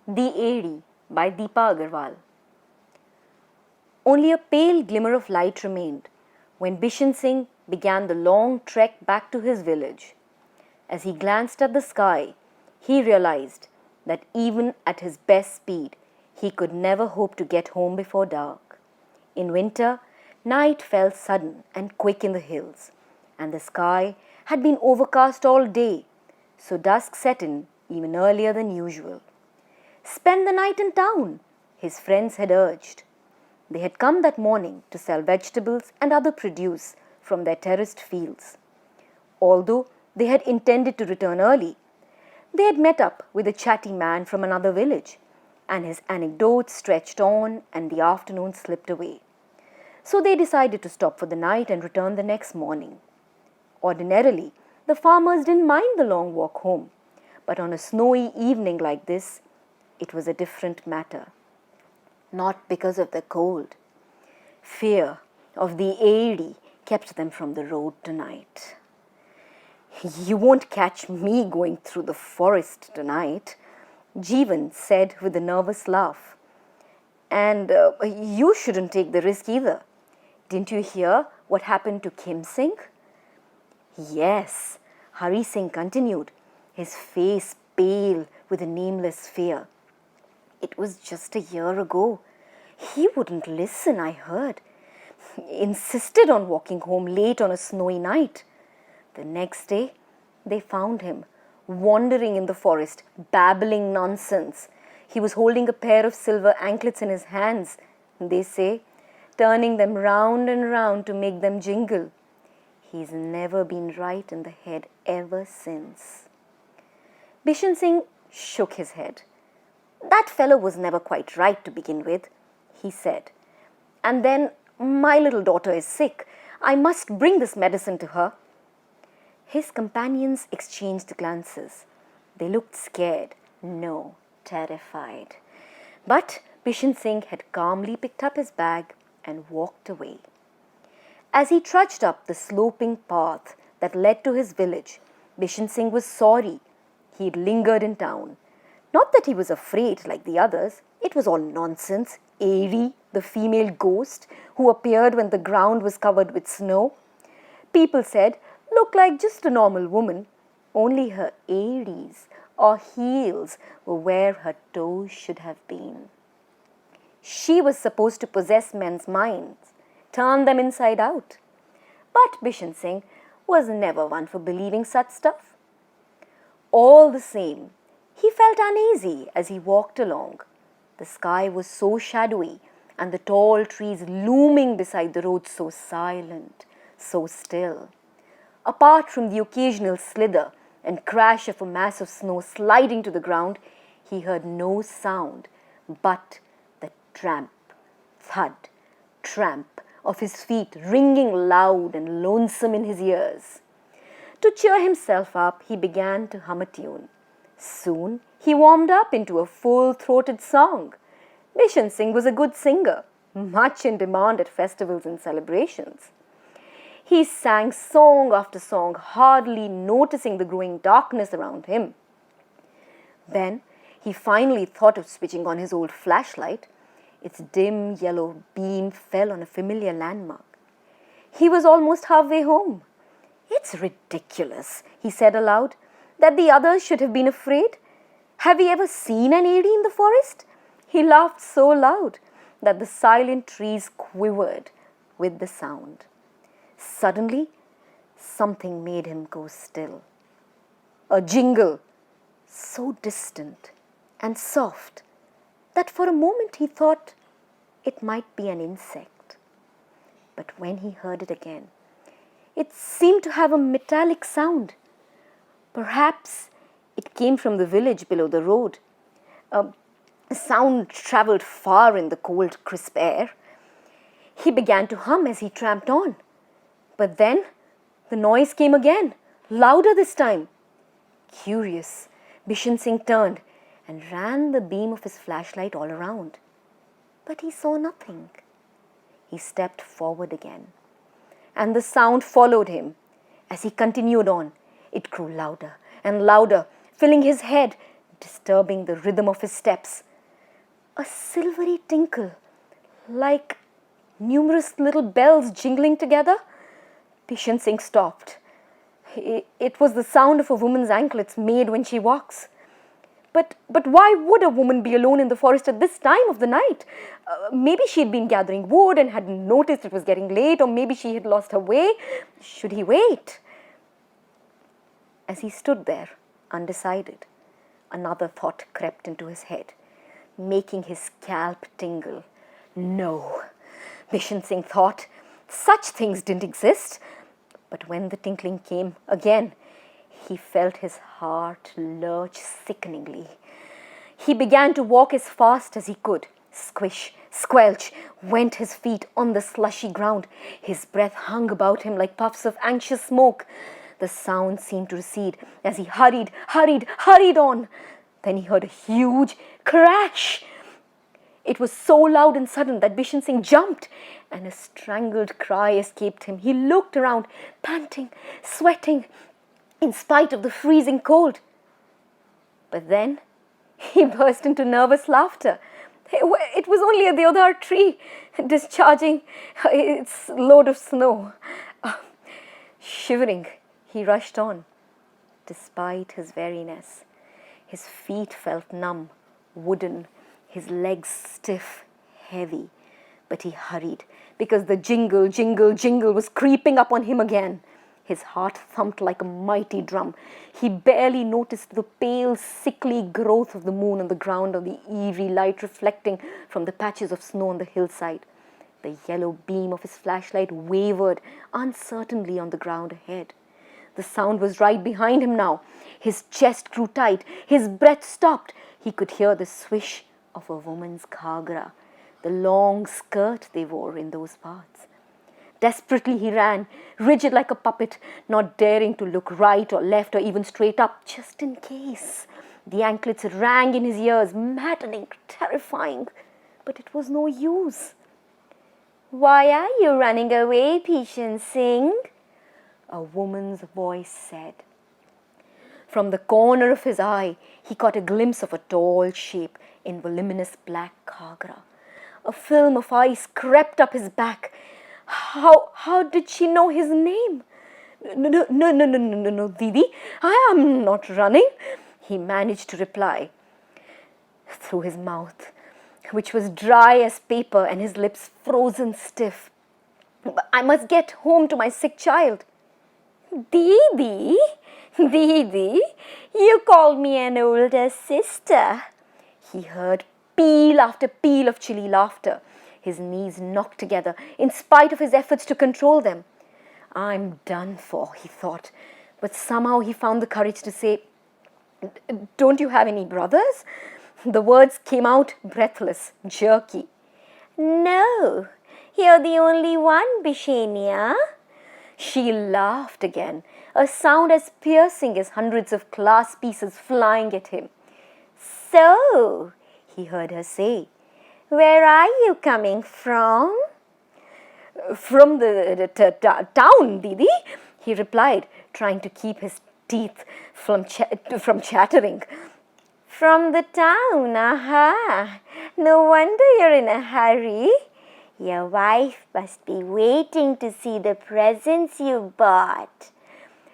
The Airi by Deepa Agarwal. Only a pale glimmer of light remained when Bishan Singh began the long trek back to his village. As he glanced at the sky, he realized that even at his best speed, he could never hope to get home before dark. In winter, night fell sudden and quick in the hills, and the sky had been overcast all day, so dusk set in even earlier than usual. "Spend the night in town," his friends had urged. They had come that morning to sell vegetables and other produce from their terraced fields. Although they had intended to return early, they had met up with a chatty man from another village, and his anecdotes stretched on and the afternoon slipped away. So they decided to stop for the night and return the next morning. Ordinarily, the farmers didn't mind the long walk home, but on a snowy evening like this, it was a different matter. Not because of the cold. Fear of the Airi kept them from the road tonight. "You won't catch me going through the forest tonight," Jeevan said with a nervous laugh. "And you shouldn't take the risk either. Didn't you hear what happened to Kim Singh?" "Yes," Hari Singh continued, his face pale with a nameless fear. "It was just a year ago. He wouldn't listen, I heard. Insisted on walking home late on a snowy night. The next day, they found him, wandering in the forest, babbling nonsense. He was holding a pair of silver anklets in his hands, they say, turning them round and round to make them jingle. He's never been right in the head ever since." Bishan Singh shook his head. "That fellow was never quite right to begin with," he said. "And then my little daughter is sick. I must bring this medicine to her." His companions exchanged glances. They looked scared, no, terrified. But Bishan Singh had calmly picked up his bag and walked away. As he trudged up the sloping path that led to his village, Bishan Singh was sorry he'd lingered in town. Not that he was afraid like the others. It was all nonsense. Airi, the female ghost who appeared when the ground was covered with snow, people said, looked like just a normal woman. Only her Airis or heels were where her toes should have been. She was supposed to possess men's minds, turn them inside out. But Bishan Singh was never one for believing such stuff. All the same, he felt uneasy as he walked along. The sky was so shadowy and the tall trees looming beside the road so silent, so still. Apart from the occasional slither and crash of a mass of snow sliding to the ground, he heard no sound but the tramp, thud, tramp of his feet ringing loud and lonesome in his ears. To cheer himself up, he began to hum a tune. Soon he warmed up into a full-throated song. Bishan Singh was a good singer, much in demand at festivals and celebrations. He sang song after song, hardly noticing the growing darkness around him. Then he finally thought of switching on his old flashlight. Its dim yellow beam fell on a familiar landmark. He was almost halfway home. "It's ridiculous," he said aloud, "that the others should have been afraid. Have we ever seen an Airi in the forest?" He laughed so loud that the silent trees quivered with the sound. Suddenly, something made him go still. A jingle, so distant and soft that for a moment he thought it might be an insect. But when he heard it again, it seemed to have a metallic sound. Perhaps it came from the village below the road. The sound travelled far in the cold, crisp air. He began to hum as he tramped on. But then the noise came again, louder this time. Curious, Bishan Singh turned and ran the beam of his flashlight all around. But he saw nothing. He stepped forward again, and the sound followed him. As he continued on, it grew louder and louder, filling his head, disturbing the rhythm of his steps. A silvery tinkle, like numerous little bells jingling together. Bishan Singh stopped. It was the sound of a woman's anklets made when she walks. But why would a woman be alone in the forest at this time of the night? Maybe she had been gathering wood and hadn't noticed it was getting late, or maybe she had lost her way. Should he wait? As he stood there, undecided, another thought crept into his head, making his scalp tingle. No, Bishan Singh thought, such things didn't exist. But when the tinkling came again, he felt his heart lurch sickeningly. He began to walk as fast as he could. Squish, squelch went his feet on the slushy ground. His breath hung about him like puffs of anxious smoke. The sound seemed to recede as he hurried on. Then he heard a huge crash. It was so loud and sudden that Bishan Singh jumped, and a strangled cry escaped him. He looked around, panting, sweating, in spite of the freezing cold. But then he burst into nervous laughter. It was only a deodar tree discharging its load of snow. Shivering, he rushed on. Despite his weariness, his feet felt numb, wooden, his legs stiff, heavy. But he hurried because the jingle, jingle, jingle was creeping up on him again. His heart thumped like a mighty drum. He barely noticed the pale, sickly growth of the moon on the ground, or the eerie light reflecting from the patches of snow on the hillside. The yellow beam of his flashlight wavered uncertainly on the ground ahead. The sound was right behind him now. His chest grew tight. His breath stopped. He could hear the swish of a woman's ghagra, the long skirt they wore in those parts. Desperately he ran, rigid like a puppet, not daring to look right or left or even straight up, just in case. The anklets rang in his ears, maddening, terrifying, but it was no use. "Why are you running away, Bishan Singh?" a woman's voice said. From the corner of his eye, he caught a glimpse of a tall shape in voluminous black ghagra. A film of ice crept up his back. How did she know his name? No, Didi, I am not running, he managed to reply through his mouth, which was dry as paper and his lips frozen stiff. "I must get home to my sick child." Didi, you called me an older sister. He heard peal after peal of chilly laughter. His knees knocked together in spite of his efforts to control them. "I'm done for," he thought, but somehow he found the courage to say, "Don't you have any brothers?" The words came out breathless, jerky. "No, you're the only one, Bishania." She laughed again, a sound as piercing as hundreds of glass pieces flying at him. "So," he heard her say, "where are you coming from?" "From the town, Didi," he replied, trying to keep his teeth from chattering. "From the town, aha! No wonder you're in a hurry. Your wife must be waiting to see the presents you bought."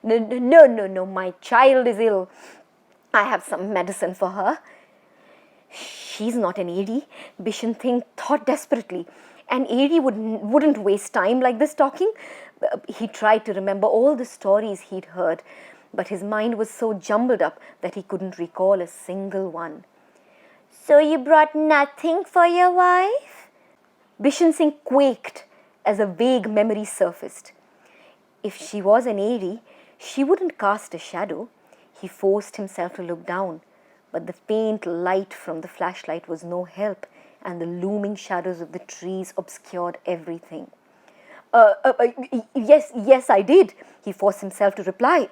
No, my child is ill. I have some medicine for her." She's not an Airi, Bishan Singh thought desperately. An Airi wouldn't waste time like this talking. He tried to remember all the stories he'd heard, but his mind was so jumbled up that he couldn't recall a single one. "So you brought nothing for your wife?" Bishan Singh quaked as a vague memory surfaced. If she was an Airi, she wouldn't cast a shadow. He forced himself to look down, but the faint light from the flashlight was no help, and the looming shadows of the trees obscured everything. Yes, I did," he forced himself to reply.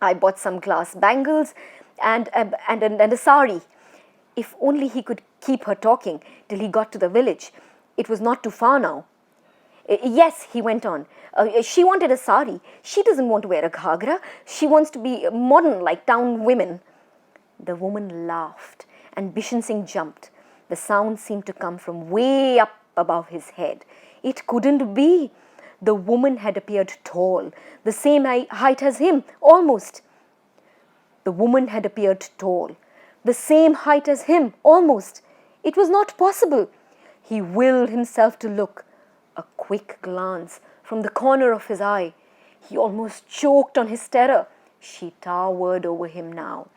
"I bought some glass bangles and a sari." If only he could keep her talking till he got to the village. It was not too far now. "Yes," he went on. She wanted a sari. She doesn't want to wear a ghagra. She wants to be modern like town women." The woman laughed and Bishan Singh jumped. The sound seemed to come from way up above his head. It couldn't be. The woman had appeared tall, the same height as him, almost. The woman had appeared tall, the same height as him, almost. It was not possible. He willed himself to look. A quick glance from the corner of his eye. He almost choked on his terror. She towered over him now.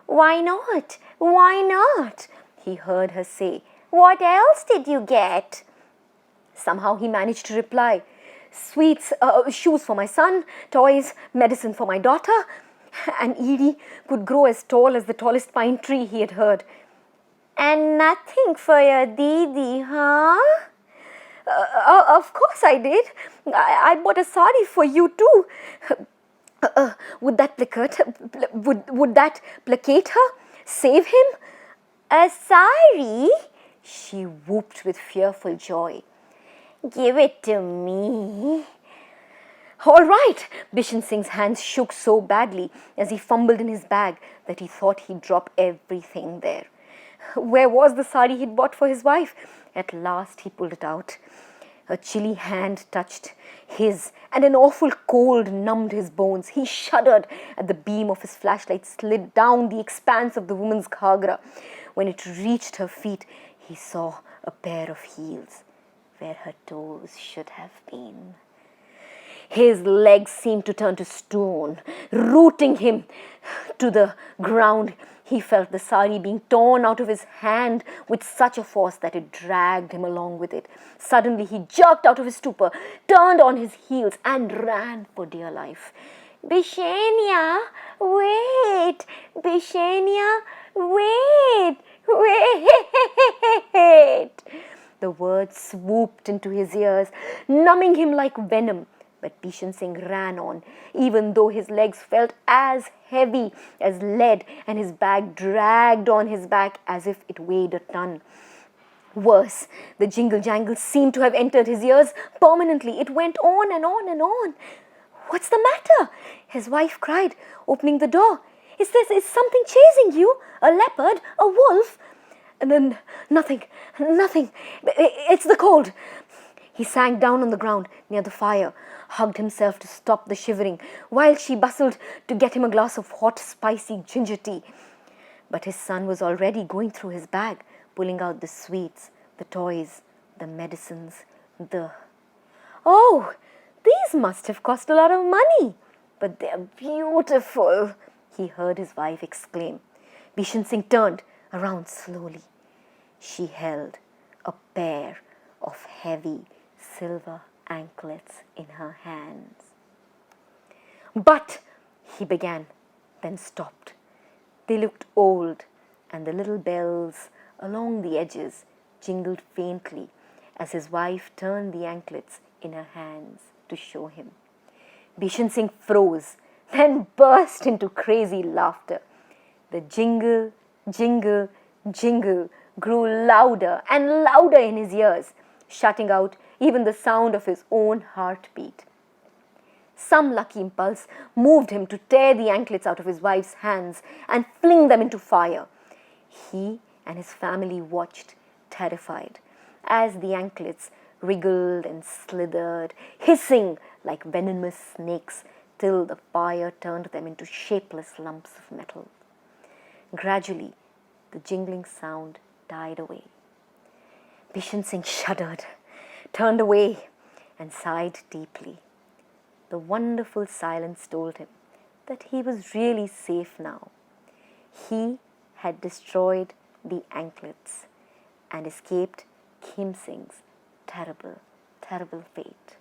"Why not? Why not?" he heard her say. "What else did you get?" Somehow he managed to reply. "Sweets, shoes for my son, toys, medicine for my daughter." And Airi could grow as tall as the tallest pine tree, he had heard. "And nothing for your Didi, huh?" Of course I did. I bought a sari for you too." Would that placate her? Save him? "A sari?" She whooped with fearful joy. "Give it to me." "All right." Bishan Singh's hands shook so badly as he fumbled in his bag that he thought he'd drop everything there. Where was the sari he'd bought for his wife? At last he pulled it out. A chilly hand touched his, and an awful cold numbed his bones. He shuddered as the beam of his flashlight slid down the expanse of the woman's ghagra. When it reached her feet, he saw a pair of heels where her toes should have been. His legs seemed to turn to stone, rooting him to the ground. He felt the sari being torn out of his hand with such a force that it dragged him along with it. Suddenly he jerked out of his stupor, turned on his heels and ran for dear life. "Bishania, wait! Bishania, wait! Wait!" The words swooped into his ears, numbing him like venom. But Bishan Singh ran on, even though his legs felt as heavy as lead and his bag dragged on his back as if it weighed a ton. Worse, the jingle-jangle seemed to have entered his ears permanently. It went on and on and on. "What's the matter?" his wife cried, opening the door. Is something chasing you? A leopard? A wolf?" And then, Nothing. It's the cold." He sank down on the ground near the fire, hugged himself to stop the shivering, while she bustled to get him a glass of hot, spicy ginger tea. But his son was already going through his bag, pulling out the sweets, the toys, the medicines, "Oh, these must have cost a lot of money, but they're beautiful," he heard his wife exclaim. Bishan Singh turned around slowly. She held a pair of heavy silver anklets in her hands. "But," he began, then stopped. They looked old, and the little bells along the edges jingled faintly as his wife turned the anklets in her hands to show him. Bishan Singh froze, then burst into crazy laughter. The jingle, jingle, jingle grew louder and louder in his ears, shutting out even the sound of his own heartbeat. Some lucky impulse moved him to tear the anklets out of his wife's hands and fling them into fire. He and his family watched, terrified, as the anklets wriggled and slithered, hissing like venomous snakes, till the fire turned them into shapeless lumps of metal. Gradually, the jingling sound died away. Bishan Singh shuddered, turned away, and sighed deeply. The wonderful silence told him that he was really safe now. He had destroyed the anklets and escaped Kim Singh's terrible, terrible fate.